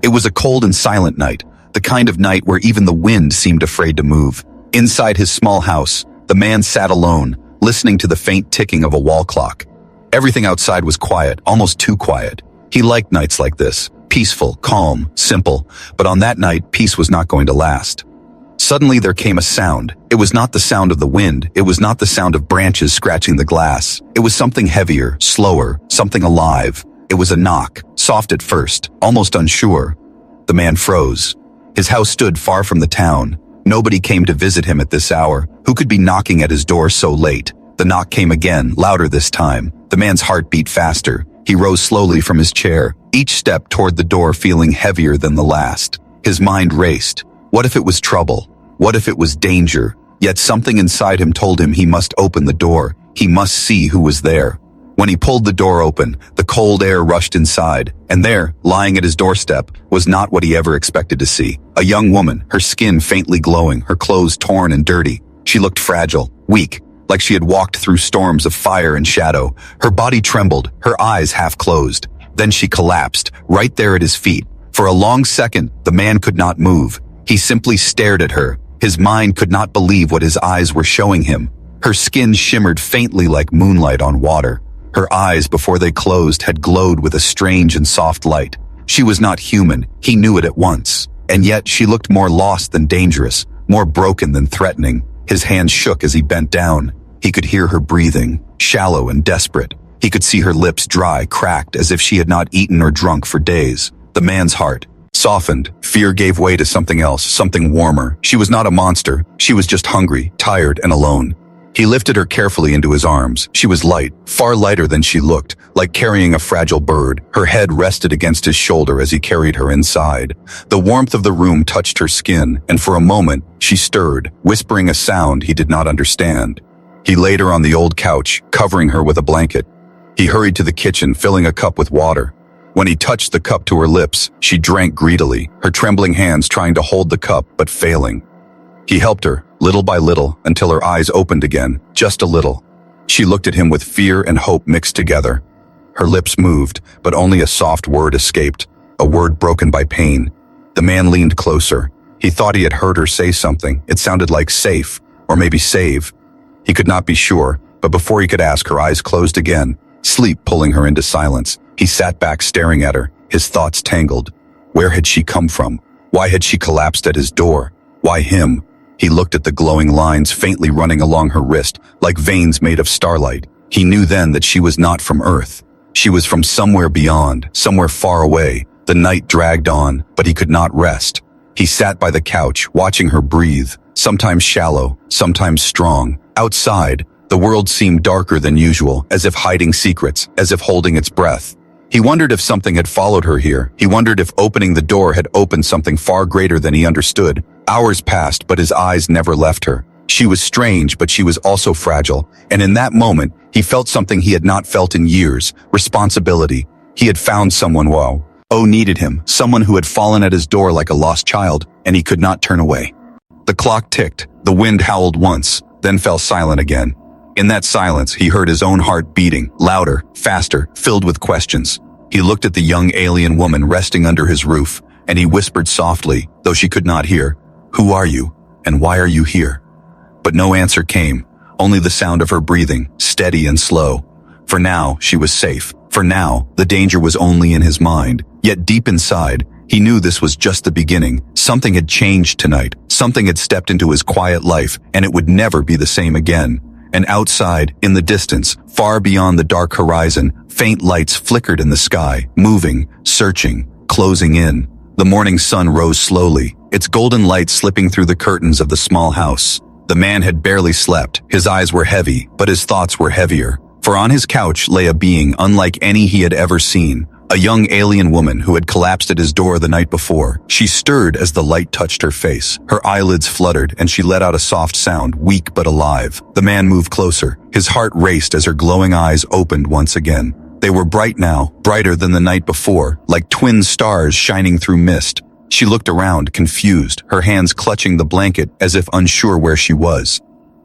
It was a cold and silent night, the kind of night where even the wind seemed afraid to move. Inside his small house, the man sat alone, listening to the faint ticking of a wall clock. Everything outside was quiet, almost too quiet. He liked nights like this, peaceful, calm, simple, but on that night, peace was not going to last. Suddenly there came a sound. It was not the sound of the wind, it was not the sound of branches scratching the glass. It was something heavier, slower, something alive. It was a knock, soft at first, almost unsure. The man froze. His house stood far from the town. Nobody came to visit him at this hour. Who could be knocking at his door so late? The knock came again, louder this time. The man's heart beat faster. He rose slowly from his chair, each step toward the door feeling heavier than the last. His mind raced. What if it was trouble? What if it was danger? Yet something inside him told him he must open the door. He must see who was there. When he pulled the door open, the cold air rushed inside, and there, lying at his doorstep, was not what he ever expected to see. A young woman, her skin faintly glowing, her clothes torn and dirty. She looked fragile, weak, like she had walked through storms of fire and shadow. Her body trembled, her eyes half closed. Then she collapsed, right there at his feet. For a long second, the man could not move. He simply stared at her. His mind could not believe what his eyes were showing him. Her skin shimmered faintly like moonlight on water. Her eyes, before they closed, had glowed with a strange and soft light. She was not human, he knew it at once. And yet she looked more lost than dangerous, more broken than threatening. His hands shook as he bent down. He could hear her breathing, shallow and desperate. He could see her lips dry, cracked, as if she had not eaten or drunk for days. The man's heart softened. Fear gave way to something else, something warmer. She was not a monster. She was just hungry, tired, and alone. He lifted her carefully into his arms. She was light, far lighter than she looked, like carrying a fragile bird. Her head rested against his shoulder as he carried her inside. The warmth of the room touched her skin, and for a moment, she stirred, whispering a sound he did not understand. He laid her on the old couch, covering her with a blanket. He hurried to the kitchen, filling a cup with water. When he touched the cup to her lips, she drank greedily, her trembling hands trying to hold the cup, but failing. He helped her, little by little, until her eyes opened again, just a little. She looked at him with fear and hope mixed together. Her lips moved, but only a soft word escaped, a word broken by pain. The man leaned closer. He thought he had heard her say something. It sounded like safe, or maybe save. He could not be sure, but before he could ask, her eyes closed again, sleep pulling her into silence. He sat back staring at her, his thoughts tangled. Where had she come from? Why had she collapsed at his door? Why him? He looked at the glowing lines faintly running along her wrist, like veins made of starlight. He knew then that she was not from Earth. She was from somewhere beyond, somewhere far away. The night dragged on, but he could not rest. He sat by the couch, watching her breathe, sometimes shallow, sometimes strong. Outside, the world seemed darker than usual, as if hiding secrets, as if holding its breath. He wondered if something had followed her here. He wondered if opening the door had opened something far greater than he understood. Hours passed, but his eyes never left her. She was strange, but she was also fragile. And in that moment, he felt something he had not felt in years, responsibility. He had found someone who needed him, someone who had fallen at his door like a lost child, and he could not turn away. The clock ticked. The wind howled once, then fell silent again. In that silence, he heard his own heart beating, louder, faster, filled with questions. He looked at the young alien woman resting under his roof, and he whispered softly, though she could not hear, "Who are you, and why are you here?" But no answer came, only the sound of her breathing, steady and slow. For now, she was safe. For now, the danger was only in his mind. Yet deep inside, he knew this was just the beginning. Something had changed tonight. Something had stepped into his quiet life, and it would never be the same again. And outside, in the distance, far beyond the dark horizon, faint lights flickered in the sky, moving, searching, closing in. The morning sun rose slowly, its golden light slipping through the curtains of the small house. The man had barely slept. His eyes were heavy, but his thoughts were heavier. For on his couch lay a being unlike any he had ever seen. A young alien woman who had collapsed at his door the night before. She stirred as the light touched her face. Her eyelids fluttered, and she let out a soft sound, weak but alive. The man moved closer. His heart raced as her glowing eyes opened once again. They were bright now, brighter than the night before, like twin stars shining through mist. She looked around, confused, her hands clutching the blanket as if unsure where she was.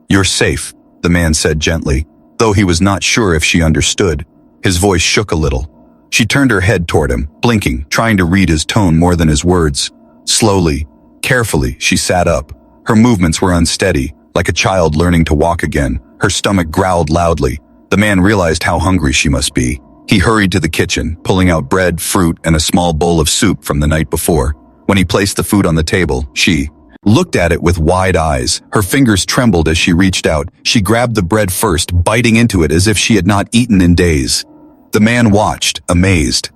"You're safe," the man said gently, though he was not sure if she understood. His voice shook a little. She turned her head toward him, blinking, trying to read his tone more than his words. Slowly, carefully, she sat up. Her movements were unsteady, like a child learning to walk again. Her stomach growled loudly. The man realized how hungry she must be. He hurried to the kitchen, pulling out bread, fruit, and a small bowl of soup from the night before. When he placed the food on the table, she looked at it with wide eyes. Her fingers trembled as she reached out. She grabbed the bread first, biting into it as if she had not eaten in days. The man watched, amazed.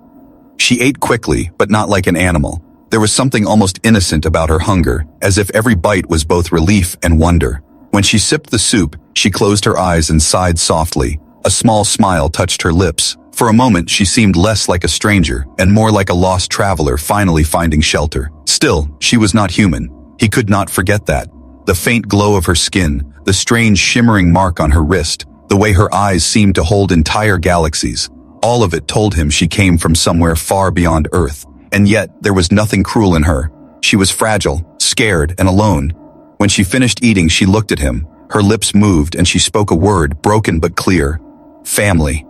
She ate quickly, but not like an animal. There was something almost innocent about her hunger, as if every bite was both relief and wonder. When she sipped the soup, she closed her eyes and sighed softly. A small smile touched her lips. For a moment, she seemed less like a stranger and more like a lost traveler finally finding shelter. Still, she was not human. He could not forget that. The faint glow of her skin, the strange shimmering mark on her wrist, the way her eyes seemed to hold entire galaxies. All of it told him she came from somewhere far beyond Earth. And yet, there was nothing cruel in her. She was fragile, scared, and alone. When she finished eating, she looked at him. Her lips moved and she spoke a word, broken but clear. Family.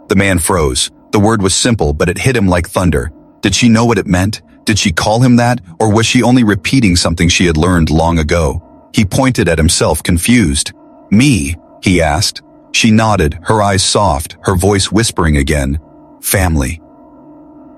The man froze. The word was simple, but it hit him like thunder. Did she know what it meant? Did she call him that, or was she only repeating something she had learned long ago? He pointed at himself, confused. Me? He asked. She nodded, her eyes soft, her voice whispering again. Family.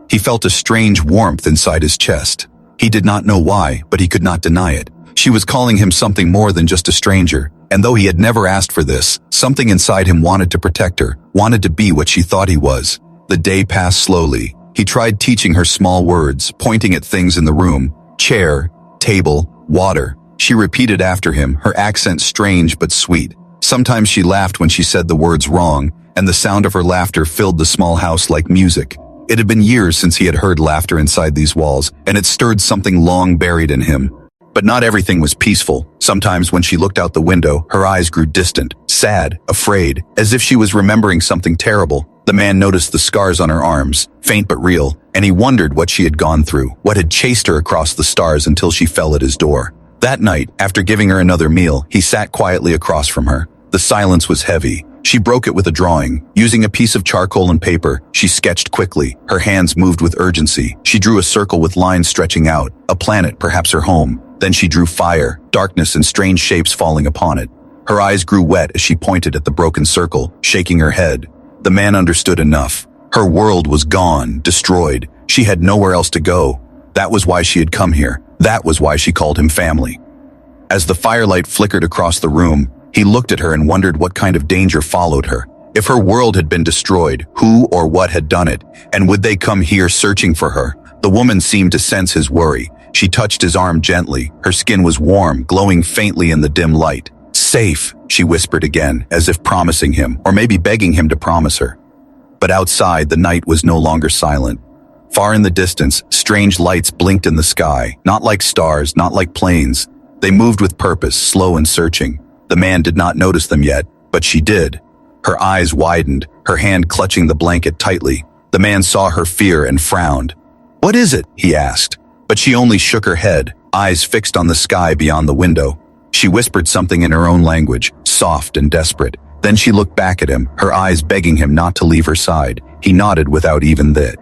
He felt a strange warmth inside his chest. He did not know why, but he could not deny it. She was calling him something more than just a stranger, and though he had never asked for this, something inside him wanted to protect her, wanted to be what she thought he was. The day passed slowly. He tried teaching her small words, pointing at things in the room. Chair, table, water. She repeated after him, her accent strange but sweet. Sometimes she laughed when she said the words wrong, and the sound of her laughter filled the small house like music. It had been years since he had heard laughter inside these walls, and it stirred something long buried in him. But not everything was peaceful. Sometimes when she looked out the window, her eyes grew distant, sad, afraid, as if she was remembering something terrible. The man noticed the scars on her arms, faint but real, and he wondered what she had gone through, what had chased her across the stars until she fell at his door. That night, after giving her another meal, he sat quietly across from her. The silence was heavy. She broke it with a drawing. Using a piece of charcoal and paper, she sketched quickly. Her hands moved with urgency. She drew a circle with lines stretching out, a planet, perhaps her home. Then she drew fire, darkness, and strange shapes falling upon it. Her eyes grew wet as she pointed at the broken circle, shaking her head. The man understood enough. Her world was gone, destroyed. She had nowhere else to go. That was why she had come here. That was why she called him family. As the firelight flickered across the room, he looked at her and wondered what kind of danger followed her. If her world had been destroyed, who or what had done it? And would they come here searching for her? The woman seemed to sense his worry. She touched his arm gently. Her skin was warm, glowing faintly in the dim light. Safe, she whispered again, as if promising him, or maybe begging him to promise her. But outside, the night was no longer silent. Far in the distance, strange lights blinked in the sky, not like stars, not like planes. They moved with purpose, slow and searching. The man did not notice them yet, but she did. Her eyes widened, her hand clutching the blanket tightly. The man saw her fear and frowned. "What is it?" he asked. But she only shook her head, eyes fixed on the sky beyond the window. She whispered something in her own language, soft and desperate. Then she looked back at him, her eyes begging him not to leave her side. He nodded without even that.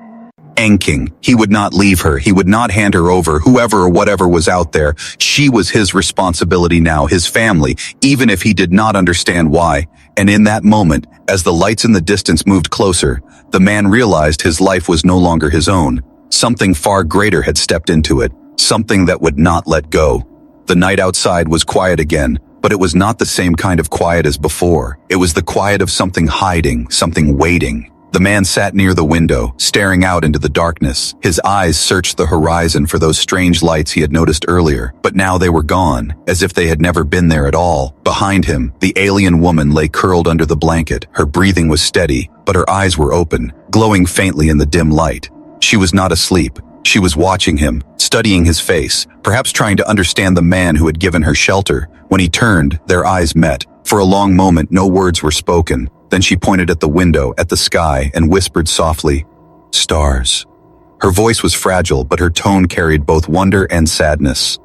Anking. He would not leave her. He would not hand her over, whoever or whatever was out there. She was his responsibility now, his family, even if he did not understand why. And in that moment, as the lights in the distance moved closer, the man realized his life was no longer his own. Something far greater had stepped into it, something that would not let go. The night outside was quiet again, but it was not the same kind of quiet as before. It was the quiet of something hiding, something waiting. The man sat near the window, staring out into the darkness. His eyes searched the horizon for those strange lights he had noticed earlier, but now they were gone, as if they had never been there at all. Behind him, the alien woman lay curled under the blanket. Her breathing was steady, but her eyes were open, glowing faintly in the dim light. She was not asleep. She was watching him, studying his face, perhaps trying to understand the man who had given her shelter. When he turned, their eyes met. For a long moment, no words were spoken. Then she pointed at the window, at the sky, and whispered softly, "Stars." Her voice was fragile, but her tone carried both wonder and sadness.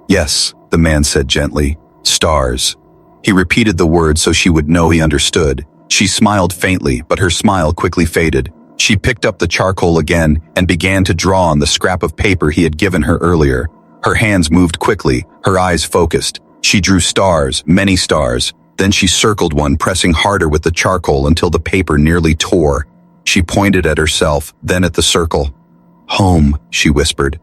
"Yes," the man said gently, "stars." He repeated the words so she would know he understood. She smiled faintly, but her smile quickly faded. She picked up the charcoal again and began to draw on the scrap of paper he had given her earlier. Her hands moved quickly, her eyes focused. She drew stars, many stars. Then she circled one, pressing harder with the charcoal until the paper nearly tore. She pointed at herself, then at the circle. "Home," she whispered.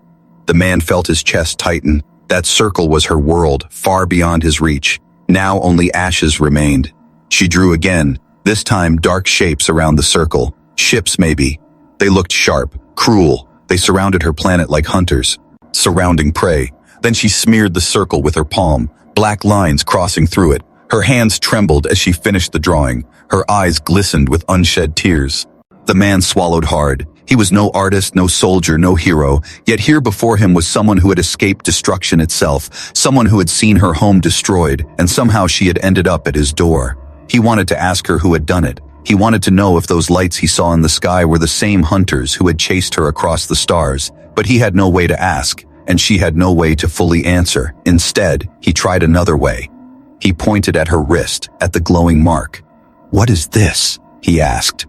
The man felt his chest tighten. That circle was her world, far beyond his reach. Now only ashes remained. She drew again, this time dark shapes around the circle. Ships, maybe. They looked sharp, cruel. They surrounded her planet like hunters, surrounding prey. Then she smeared the circle with her palm, black lines crossing through it. Her hands trembled as she finished the drawing. Her eyes glistened with unshed tears. The man swallowed hard. He was no artist, no soldier, no hero, yet here before him was someone who had escaped destruction itself, someone who had seen her home destroyed, and somehow she had ended up at his door. He wanted to ask her who had done it. He wanted to know if those lights he saw in the sky were the same hunters who had chased her across the stars, but he had no way to ask, and she had no way to fully answer. Instead, he tried another way. He pointed at her wrist, at the glowing mark. "What is this?" he asked.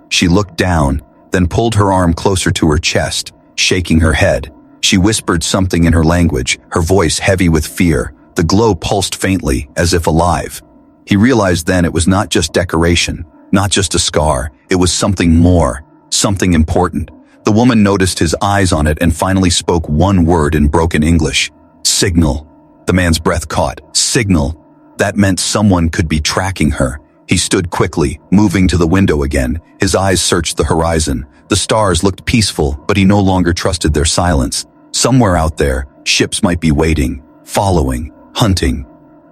She looked down, then pulled her arm closer to her chest, shaking her head. She whispered something in her language, her voice heavy with fear. The glow pulsed faintly, as if alive. He realized then it was not just decoration, not just a scar. It was something more, something important. The woman noticed his eyes on it and finally spoke one word in broken English. "Signal." The man's breath caught. Signal. That meant someone could be tracking her. He stood quickly, moving to the window again. His eyes searched the horizon. The stars looked peaceful, but he no longer trusted their silence. Somewhere out there, ships might be waiting, following, hunting.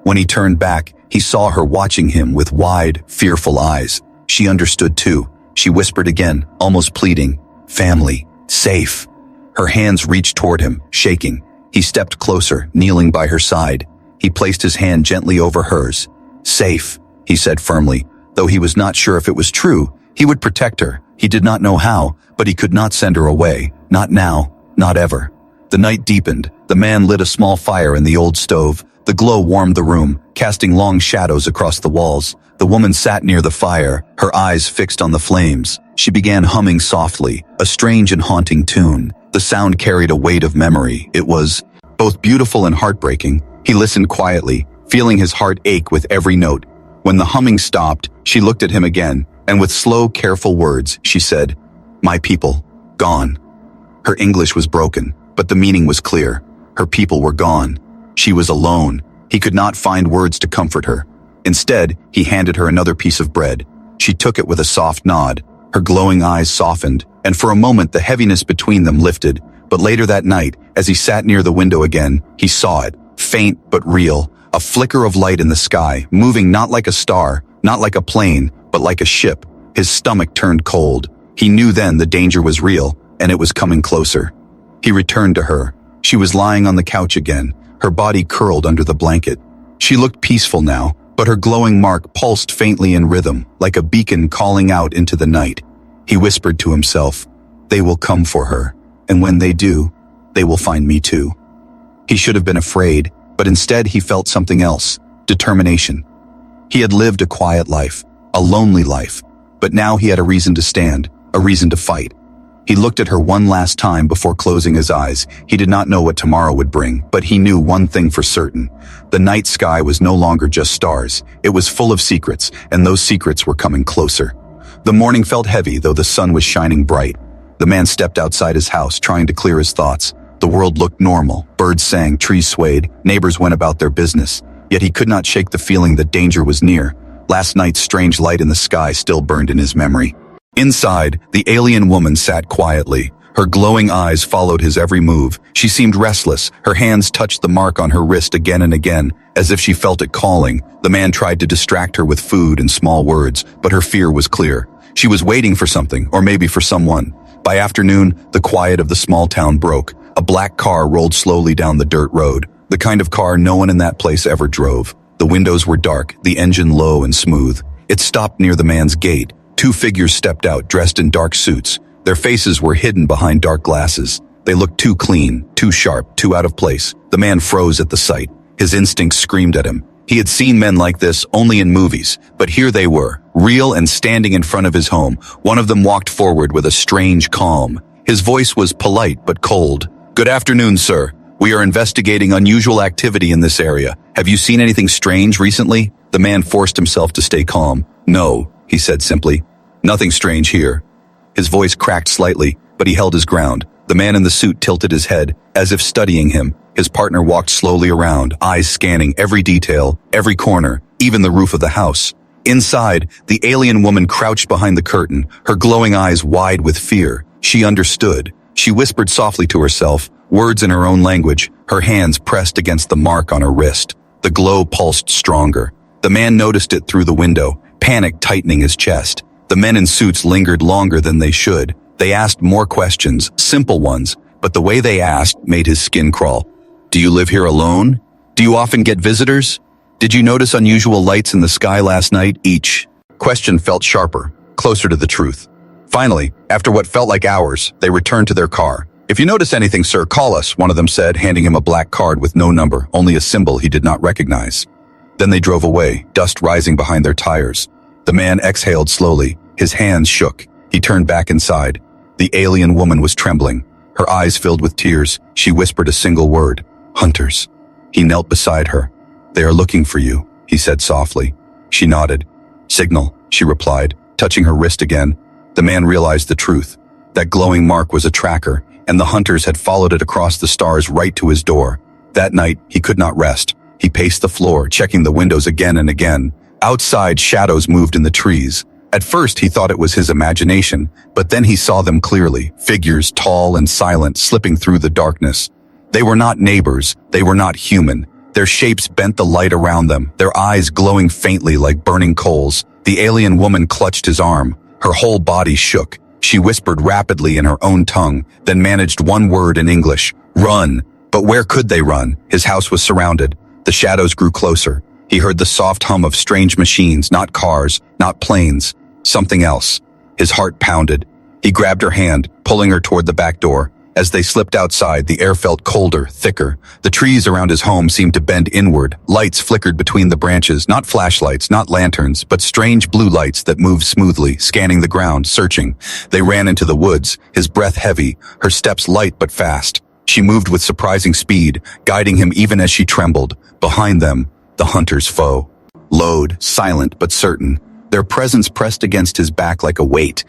When he turned back, he saw her watching him with wide, fearful eyes. She understood too. She whispered again, almost pleading, "Family, safe." Her hands reached toward him, shaking. He stepped closer, kneeling by her side. He placed his hand gently over hers. "Safe," he said firmly. Though he was not sure if it was true, he would protect her. He did not know how, but he could not send her away. Not now, not ever. The night deepened. The man lit a small fire in the old stove. The glow warmed the room, casting long shadows across the walls. The woman sat near the fire, her eyes fixed on the flames. She began humming softly, a strange and haunting tune. The sound carried a weight of memory. It was both beautiful and heartbreaking. He listened quietly, feeling his heart ache with every note. When the humming stopped, she looked at him again, and with slow, careful words, she said, "My people, gone." Her English was broken, but the meaning was clear. Her people were gone. She was alone. He could not find words to comfort her. Instead, he handed her another piece of bread. She took it with a soft nod. Her glowing eyes softened, and for a moment the heaviness between them lifted. But later that night, as he sat near the window again, he saw it, faint but real, a flicker of light in the sky, moving not like a star, not like a plane, but like a ship. His stomach turned cold. He knew then the danger was real, and it was coming closer. He returned to her. She was lying on the couch again, her body curled under the blanket. She looked peaceful now, but her glowing mark pulsed faintly in rhythm, like a beacon calling out into the night. He whispered to himself, "They will come for her, and when they do, they will find me too." He should have been afraid, but instead he felt something else, determination. He had lived a quiet life, a lonely life, but now he had a reason to stand, a reason to fight. He looked at her one last time before closing his eyes. He did not know what tomorrow would bring, but he knew one thing for certain. The night sky was no longer just stars. It was full of secrets, and those secrets were coming closer. The morning felt heavy, though the sun was shining bright. The man stepped outside his house, trying to clear his thoughts. The world looked normal. Birds sang, trees swayed, neighbors went about their business. Yet he could not shake the feeling that danger was near. Last night's strange light in the sky still burned in his memory. Inside, the alien woman sat quietly. Her glowing eyes followed his every move. She seemed restless. Her hands touched the mark on her wrist again and again, as if she felt it calling. The man tried to distract her with food and small words, but her fear was clear. She was waiting for something, or maybe for someone. By afternoon, the quiet of the small town broke. A black car rolled slowly down the dirt road, the kind of car no one in that place ever drove. The windows were dark, the engine low and smooth. It stopped near the man's gate. Two figures stepped out, dressed in dark suits. Their faces were hidden behind dark glasses. They looked too clean, too sharp, too out of place. The man froze at the sight. His instincts screamed at him. He had seen men like this only in movies, but here they were, real and standing in front of his home. One of them walked forward with a strange calm. His voice was polite but cold. "Good afternoon, sir. We are investigating unusual activity in this area. Have you seen anything strange recently?" The man forced himself to stay calm. "No," he said simply. "Nothing strange here." His voice cracked slightly, but he held his ground. The man in the suit tilted his head, as if studying him. His partner walked slowly around, eyes scanning every detail, every corner, even the roof of the house. Inside, the alien woman crouched behind the curtain, her glowing eyes wide with fear. She understood. She whispered softly to herself, words in her own language, her hands pressed against the mark on her wrist. The glow pulsed stronger. The man noticed it through the window, panic tightening his chest. The men in suits lingered longer than they should. They asked more questions, simple ones, but the way they asked made his skin crawl. "Do you live here alone? Do you often get visitors? Did you notice unusual lights in the sky last night?" Each question felt sharper, closer to the truth. Finally, after what felt like hours, they returned to their car. "If you notice anything, sir, call us," one of them said, handing him a black card with no number, only a symbol he did not recognize. Then they drove away, dust rising behind their tires. The man exhaled slowly. His hands shook. He turned back inside. The alien woman was trembling. Her eyes filled with tears. She whispered a single word, "Hunters." He knelt beside her. "They are looking for you," he said softly. She nodded. "Signal," she replied, touching her wrist again. The man realized the truth. That glowing mark was a tracker, and the hunters had followed it across the stars right to his door. That night, he could not rest. He paced the floor, checking the windows again and again. Outside, shadows moved in the trees. At first, he thought it was his imagination, but then he saw them clearly, figures tall and silent slipping through the darkness. They were not neighbors, they were not human. Their shapes bent the light around them, their eyes glowing faintly like burning coals. The alien woman clutched his arm. Her whole body shook. She whispered rapidly in her own tongue, then managed one word in English, "Run." But where could they run? His house was surrounded. The shadows grew closer. He heard the soft hum of strange machines, not cars, not planes, something else. His heart pounded. He grabbed her hand, pulling her toward the back door. As they slipped outside, the air felt colder, thicker. The trees around his home seemed to bend inward. Lights flickered between the branches, not flashlights, not lanterns, but strange blue lights that moved smoothly, scanning the ground, searching. They ran into the woods, his breath heavy, her steps light but fast. She moved with surprising speed, guiding him even as she trembled. Behind them, the hunter's foe. Loud, silent but certain. Their presence pressed against his back like a weight.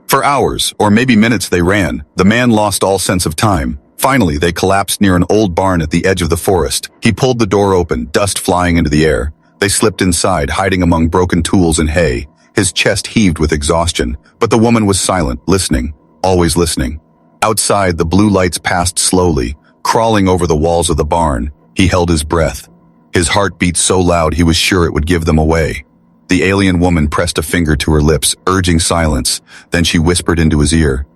For hours, or maybe minutes they ran. The man lost all sense of time. Finally, they collapsed near an old barn at the edge of the forest. He pulled the door open, dust flying into the air. They slipped inside, hiding among broken tools and hay. His chest heaved with exhaustion, but the woman was silent, listening, always listening. Outside, the blue lights passed slowly, crawling over the walls of the barn. He held his breath. His heart beat so loud he was sure it would give them away. The alien woman pressed a finger to her lips, urging silence. Then she whispered into his ear,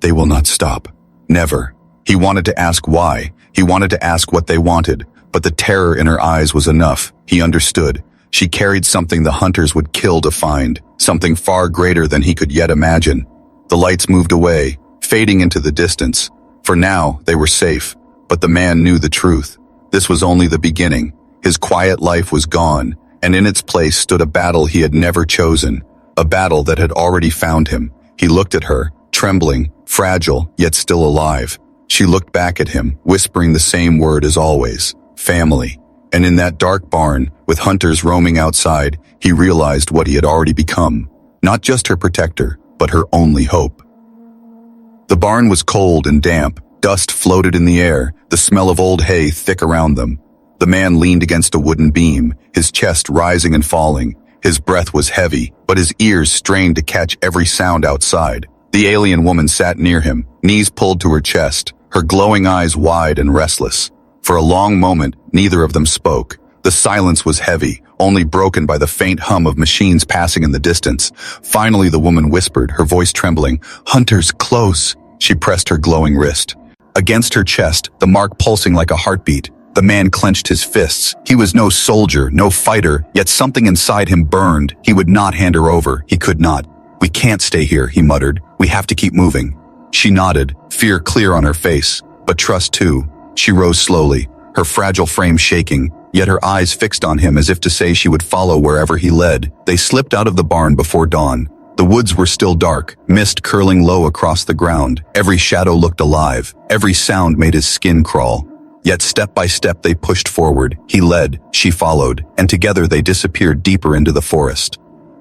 "They will not stop. Never." He wanted to ask why. He wanted to ask what they wanted, but the terror in her eyes was enough. He understood. She carried something the hunters would kill to find, something far greater than he could yet imagine. The lights moved away, fading into the distance. For now, they were safe, but the man knew the truth. This was only the beginning. His quiet life was gone, and in its place stood a battle he had never chosen, a battle that had already found him. He looked at her, trembling, fragile, yet still alive. She looked back at him, whispering the same word as always, family. And in that dark barn, with hunters roaming outside, he realized what he had already become. Not just her protector, but her only hope. The barn was cold and damp. Dust floated in the air, the smell of old hay thick around them. The man leaned against a wooden beam, his chest rising and falling. His breath was heavy, but his ears strained to catch every sound outside. The alien woman sat near him, knees pulled to her chest, her glowing eyes wide and restless. For a long moment, neither of them spoke. The silence was heavy, only broken by the faint hum of machines passing in the distance. Finally, the woman whispered, her voice trembling, "Hunters, close." She pressed her glowing wrist. Against her chest, the mark pulsing like a heartbeat. The man clenched his fists. He was no soldier, no fighter, yet something inside him burned. He would not hand her over. He could not. "We can't stay here," he muttered. "We have to keep moving." She nodded, fear clear on her face, but trust too. She rose slowly, her fragile frame shaking. yet her eyes fixed on him as if to say she would follow wherever he led. They slipped out of the barn before dawn. The woods were still dark, mist curling low across the ground. Every shadow looked alive. Every sound made his skin crawl. Yet step by step they pushed forward. He led, she followed, and together they disappeared deeper into the forest.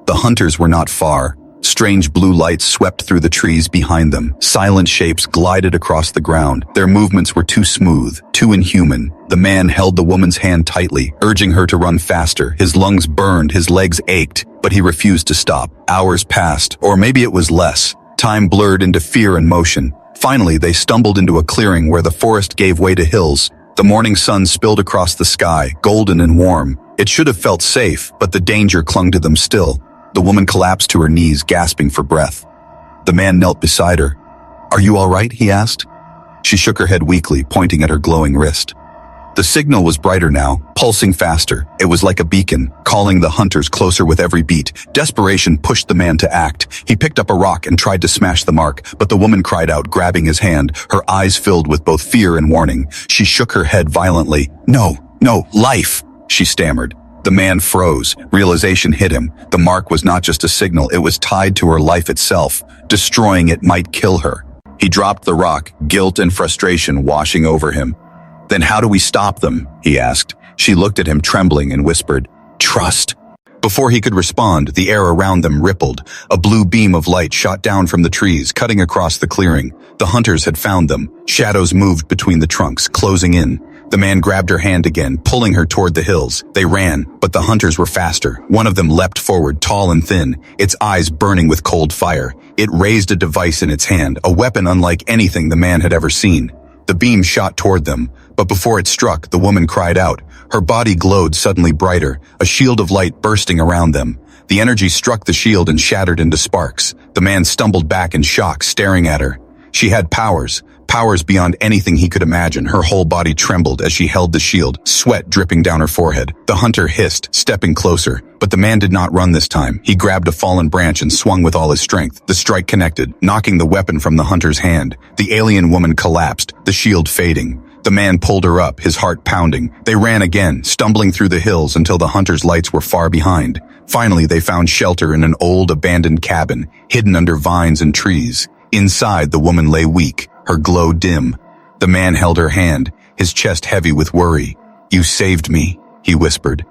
The hunters were not far. Strange blue lights swept through the trees behind them. Silent shapes glided across the ground. Their movements were too smooth, too inhuman. The man held the woman's hand tightly, urging her to run faster. His lungs burned, his legs ached, but he refused to stop. Hours passed, or maybe it was less. Time blurred into fear and motion. Finally, they stumbled into a clearing where the forest gave way to hills. The morning sun spilled across the sky, golden and warm. It should have felt safe, but the danger clung to them still. The woman collapsed to her knees, gasping for breath. The man knelt beside her. "Are you all right?" he asked. She shook her head weakly, pointing at her glowing wrist. The signal was brighter now, pulsing faster. It was like a beacon, calling the hunters closer with every beat. Desperation pushed the man to act. He picked up a rock and tried to smash the mark, but the woman cried out, grabbing his hand, her eyes filled with both fear and warning. She shook her head violently. "No, life," she stammered. The man froze. Realization hit him. The mark was not just a signal, it was tied to her life itself. Destroying it might kill her. He dropped the rock, guilt and frustration washing over him. "Then how do we stop them?" he asked. She looked at him trembling and whispered, "Trust." Before he could respond, the air around them rippled. A blue beam of light shot down from the trees, cutting across the clearing. The hunters had found them. Shadows moved between the trunks, closing in. The man grabbed her hand again, pulling her toward the hills. They ran, but the hunters were faster. One of them leapt forward, tall and thin, its eyes burning with cold fire. It raised a device in its hand, a weapon unlike anything the man had ever seen. The beam shot toward them, but before it struck, the woman cried out. Her body glowed suddenly brighter, a shield of light bursting around them. The energy struck the shield and shattered into sparks. The man stumbled back in shock, staring at her. She had powers beyond anything he could imagine. Her whole body trembled as she held the shield, sweat dripping down her forehead. The hunter hissed, stepping closer, but the man did not run this time. He grabbed a fallen branch and swung with all his strength. The strike connected, knocking the weapon from the hunter's hand. The alien woman collapsed, the shield fading. The man pulled her up, his heart pounding. They ran again, stumbling through the hills until the hunter's lights were far behind. Finally, they found shelter in an old, abandoned cabin, hidden under vines and trees. Inside, the woman lay weak, her glow dim. The man held her hand, his chest heavy with worry. "You saved me," he whispered.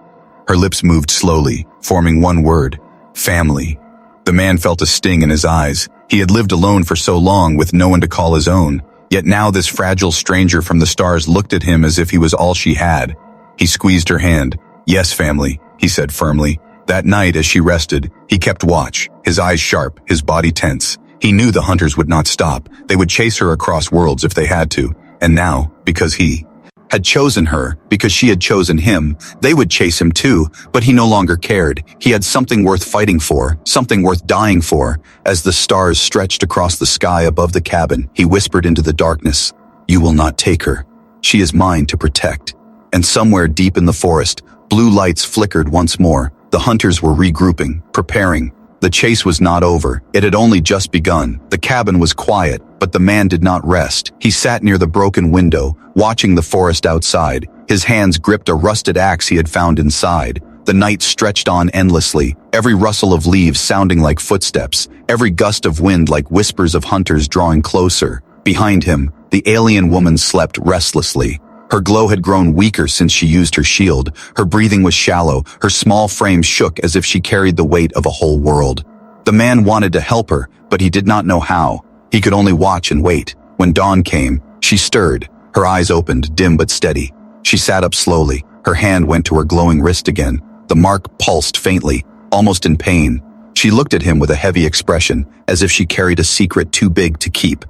Her lips moved slowly, forming one word: family. The man felt a sting in his eyes. He had lived alone for so long with no one to call his own. Yet now this fragile stranger from the stars looked at him as if he was all she had. He squeezed her hand. "Yes, family," he said firmly. That night, as she rested, he kept watch, his eyes sharp, his body tense. He knew the hunters would not stop. They would chase her across worlds if they had to. And now, because he had chosen her, because she had chosen him, they would chase him too, but he no longer cared. He had something worth fighting for, something worth dying for. As the stars stretched across the sky above the cabin, he whispered into the darkness, "You will not take her. She is mine to protect." And somewhere deep in the forest, blue lights flickered once more. The hunters were regrouping, preparing. The chase was not over. It had only just begun. The cabin was quiet, but the man did not rest. He sat near the broken window, watching the forest outside. His hands gripped a rusted axe he had found inside. The night stretched on endlessly, every rustle of leaves sounding like footsteps, every gust of wind like whispers of hunters drawing closer. Behind him, the alien woman slept restlessly. Her glow had grown weaker since she used her shield. Her breathing was shallow. Her small frame shook as if she carried the weight of a whole world. The man wanted to help her, but he did not know how. He could only watch and wait. When dawn came, she stirred. Her eyes opened, dim but steady. She sat up slowly. Her hand went to her glowing wrist again. The mark pulsed faintly, almost in pain. She looked at him with a heavy expression, as if she carried a secret too big to keep.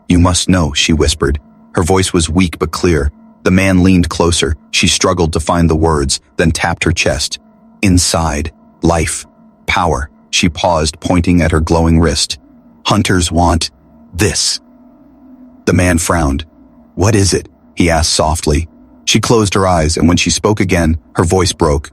"You must know," she whispered. Her voice was weak but clear. The man leaned closer. She struggled to find the words, then tapped her chest. "Inside. Life. Power." She paused, pointing at her glowing wrist. "Hunters want this." The man frowned. "What is it?" he asked softly. She closed her eyes, and when she spoke again, her voice broke.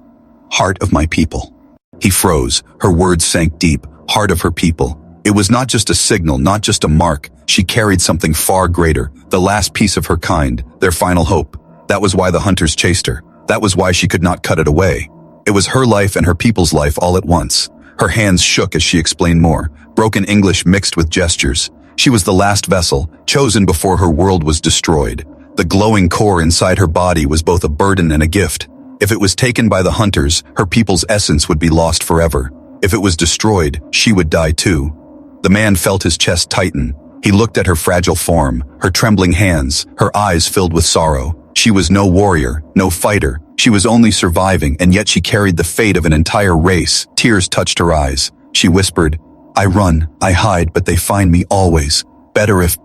"Heart of my people." He froze. Her words sank deep. Heart of her people. It was not just a signal, not just a mark. She carried something far greater, the last piece of her kind, their final hope. That was why the hunters chased her. That was why she could not cut it away. It was her life and her people's life all at once. Her hands shook as she explained more, broken English mixed with gestures. She was the last vessel, chosen before her world was destroyed. The glowing core inside her body was both a burden and a gift. If it was taken by the hunters, her people's essence would be lost forever. If it was destroyed, she would die too. The man felt his chest tighten. He looked at her fragile form, her trembling hands, her eyes filled with sorrow. She was no warrior, no fighter. She was only surviving, and yet she carried the fate of an entire race. Tears touched her eyes. She whispered, "I run, I hide, but they find me always. Better if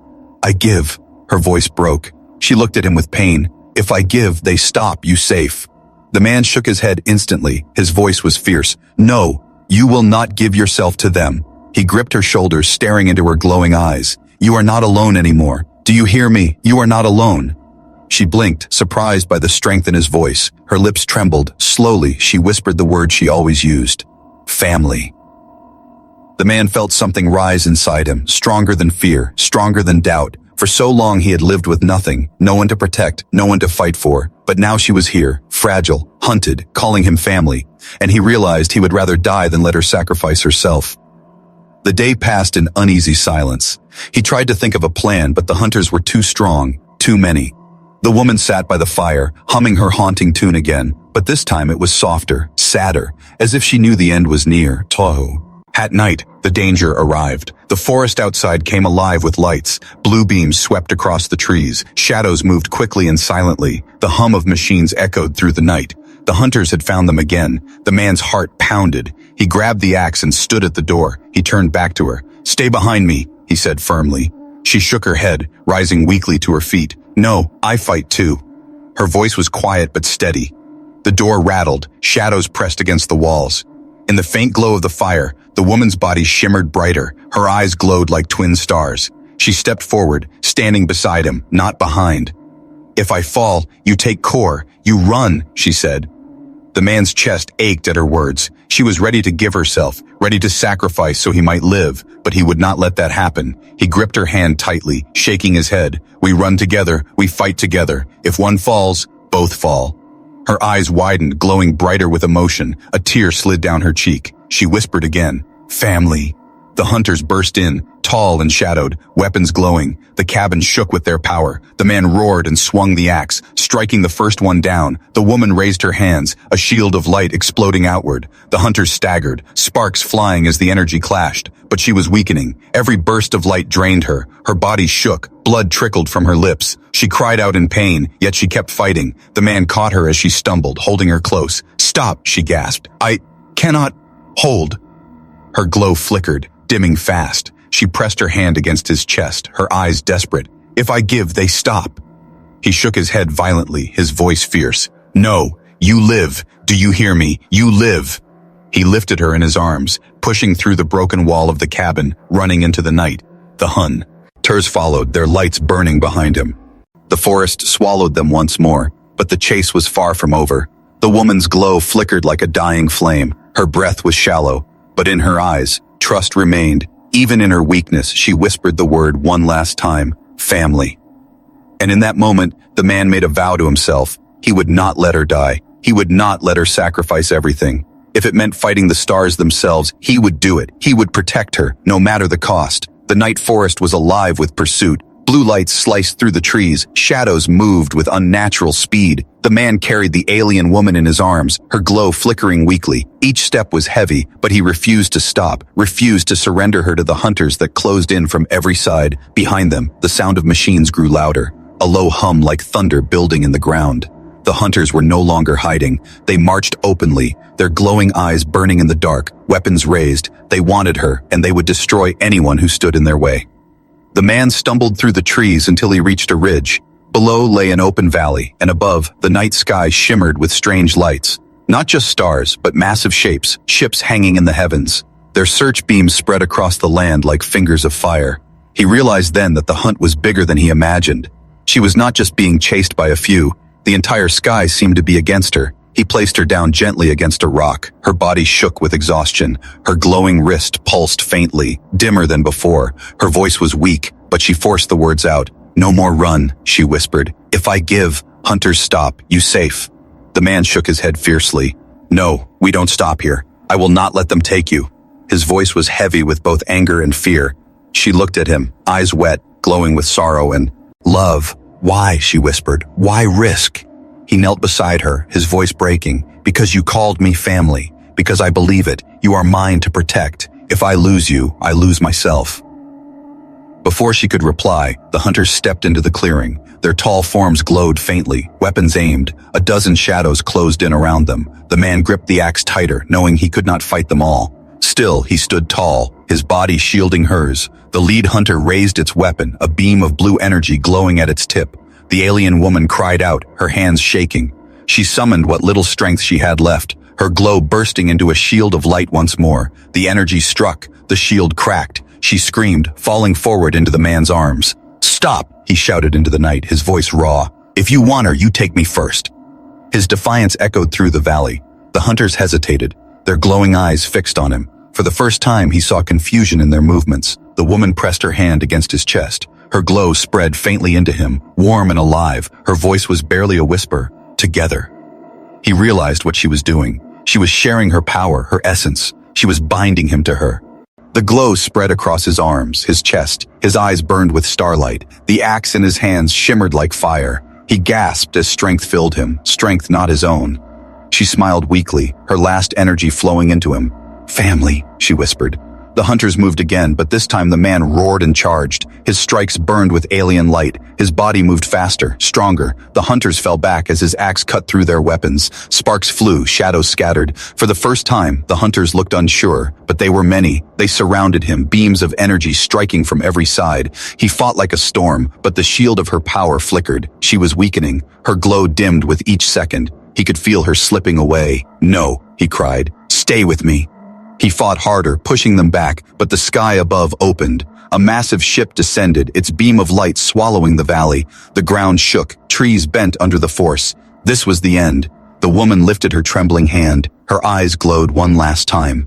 I give." Her voice broke. She looked at him with pain. "If I give, they stop, you safe." The man shook his head instantly. His voice was fierce. "No, you will not give yourself to them." He gripped her shoulders, staring into her glowing eyes. "You are not alone anymore. Do you hear me? You are not alone." She blinked, surprised by the strength in his voice. Her lips trembled. Slowly, she whispered the word she always used. "Family." The man felt something rise inside him, stronger than fear, stronger than doubt. For so long he had lived with nothing, no one to protect, no one to fight for. But now she was here, fragile, hunted, calling him family. And he realized he would rather die than let her sacrifice herself. The day passed in uneasy silence. He tried to think of a plan, but the hunters were too strong, too many. The woman sat by the fire, humming her haunting tune again, but this time it was softer, sadder, as if she knew the end was near. Tohu. At night, the danger arrived. The forest outside came alive with lights. Blue beams swept across the trees. Shadows moved quickly and silently. The hum of machines echoed through the night. The hunters had found them again. The man's heart pounded. He grabbed the axe and stood at the door. He turned back to her. "Stay behind me," he said firmly. She shook her head, rising weakly to her feet. "No, I fight too." Her voice was quiet but steady. The door rattled. Shadows pressed against the walls. In the faint glow of the fire, the woman's body shimmered brighter. Her eyes glowed like twin stars. She stepped forward, standing beside him, not behind. "If I fall, you take core. You run," she said. The man's chest ached at her words. She was ready to give herself, ready to sacrifice so he might live, but he would not let that happen. He gripped her hand tightly, shaking his head. "We run together, we fight together. If one falls, both fall." Her eyes widened, glowing brighter with emotion. A tear slid down her cheek. She whispered again, "Family." The hunters burst in, tall and shadowed, weapons glowing. The cabin shook with their power. The man roared and swung the axe, striking the first one down. The woman raised her hands, a shield of light exploding outward. The hunters staggered, sparks flying as the energy clashed. But she was weakening. Every burst of light drained her. Her body shook. Blood trickled from her lips. She cried out in pain, yet she kept fighting. The man caught her as she stumbled, holding her close. "Stop," she gasped. "I cannot hold." Her glow flickered, dimming fast. She pressed her hand against his chest, her eyes desperate. "If I give, they stop." He shook his head violently, his voice fierce. "No, you live. Do you hear me? You live." He lifted her in his arms, pushing through the broken wall of the cabin, running into the night. The hunters followed, their lights burning behind him. The forest swallowed them once more, but the chase was far from over. The woman's glow flickered like a dying flame. Her breath was shallow, but in her eyes, trust remained. Even in her weakness, she whispered the word one last time, "Family." And in that moment, the man made a vow to himself. He would not let her die. He would not let her sacrifice everything. If it meant fighting the stars themselves, he would do it. He would protect her, no matter the cost. The night forest was alive with pursuit. Blue lights sliced through the trees. Shadows moved with unnatural speed. The man carried the alien woman in his arms, her glow flickering weakly. Each step was heavy, but he refused to stop, refused to surrender her to the hunters that closed in from every side. Behind them, the sound of machines grew louder, a low hum like thunder building in the ground. The hunters were no longer hiding. They marched openly, their glowing eyes burning in the dark, weapons raised. They wanted her, and they would destroy anyone who stood in their way. The man stumbled through the trees until he reached a ridge. Below lay an open valley, and above, the night sky shimmered with strange lights. Not just stars, but massive shapes, ships hanging in the heavens. Their search beams spread across the land like fingers of fire. He realized then that the hunt was bigger than he imagined. She was not just being chased by a few. The entire sky seemed to be against her. He placed her down gently against a rock. Her body shook with exhaustion. Her glowing wrist pulsed faintly, dimmer than before. Her voice was weak, but she forced the words out. "No more run," she whispered. "If I give, hunters stop, you safe." The man shook his head fiercely. "No, we don't stop here. I will not let them take you." His voice was heavy with both anger and fear. She looked at him, eyes wet, glowing with sorrow and love. "Why?" she whispered. "Why risk?" He knelt beside her, his voice breaking. "Because you called me family. Because I believe it. You are mine to protect. If I lose you, I lose myself." Before she could reply, the hunters stepped into the clearing. Their tall forms glowed faintly, weapons aimed. A dozen shadows closed in around them. The man gripped the axe tighter, knowing he could not fight them all. Still, he stood tall, his body shielding hers. The lead hunter raised its weapon, a beam of blue energy glowing at its tip. The alien woman cried out, her hands shaking. She summoned what little strength she had left, her glow bursting into a shield of light once more. The energy struck, the shield cracked. She screamed, falling forward into the man's arms. "Stop!" he shouted into the night, his voice raw. "If you want her, you take me first." His defiance echoed through the valley. The hunters hesitated, their glowing eyes fixed on him. For the first time, he saw confusion in their movements. The woman pressed her hand against his chest. Her glow spread faintly into him, warm and alive. Her voice was barely a whisper. "Together." He realized what she was doing. She was sharing her power, her essence. She was binding him to her. The glow spread across his arms, his chest. His eyes burned with starlight. The axe in his hands shimmered like fire. He gasped as strength filled him, strength not his own. She smiled weakly, her last energy flowing into him. "Family," she whispered. The hunters moved again, but this time the man roared and charged. His strikes burned with alien light. His body moved faster, stronger. The hunters fell back as his axe cut through their weapons. Sparks flew, shadows scattered. For the first time, the hunters looked unsure, but they were many. They surrounded him, beams of energy striking from every side. He fought like a storm, but the shield of her power flickered. She was weakening. Her glow dimmed with each second. He could feel her slipping away. "No," he cried. "Stay with me." He fought harder, pushing them back, but the sky above opened. A massive ship descended, its beam of light swallowing the valley. The ground shook, trees bent under the force. This was the end. The woman lifted her trembling hand. Her eyes glowed one last time.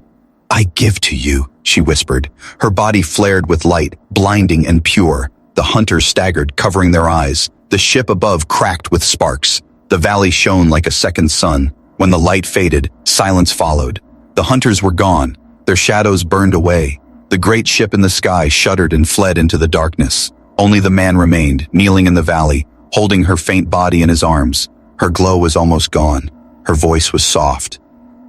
"I give to you," she whispered. Her body flared with light, blinding and pure. The hunters staggered, covering their eyes. The ship above cracked with sparks. The valley shone like a second sun. When the light faded, silence followed. The hunters were gone. Their shadows burned away. The great ship in the sky shuddered and fled into the darkness. Only the man remained, kneeling in the valley, holding her faint body in his arms. Her glow was almost gone. Her voice was soft.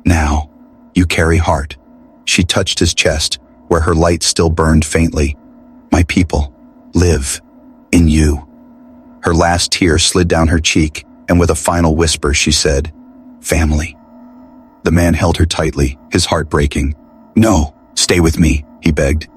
"Now, you carry heart." She touched his chest, where her light still burned faintly. "My people live in you." Her last tear slid down her cheek, and with a final whisper she said, "Family." The man held her tightly, his heart breaking. "No, stay with me," he begged.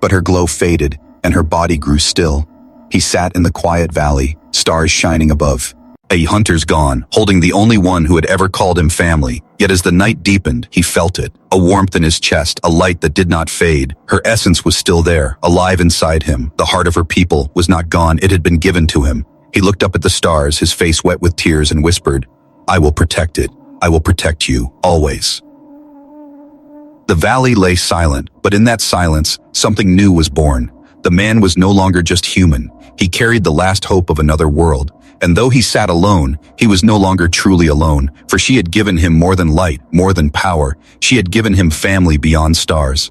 But her glow faded, and her body grew still. He sat in the quiet valley, stars shining above. A hunter's gone, holding the only one who had ever called him family. Yet as the night deepened, he felt it, a warmth in his chest, a light that did not fade. Her essence was still there, alive inside him. The heart of her people was not gone, it had been given to him. He looked up at the stars, his face wet with tears, and whispered, "I will protect it. I will protect you, always." The valley lay silent, but in that silence, something new was born. The man was no longer just human. He carried the last hope of another world. And though he sat alone, he was no longer truly alone, for she had given him more than light, more than power. She had given him family beyond stars.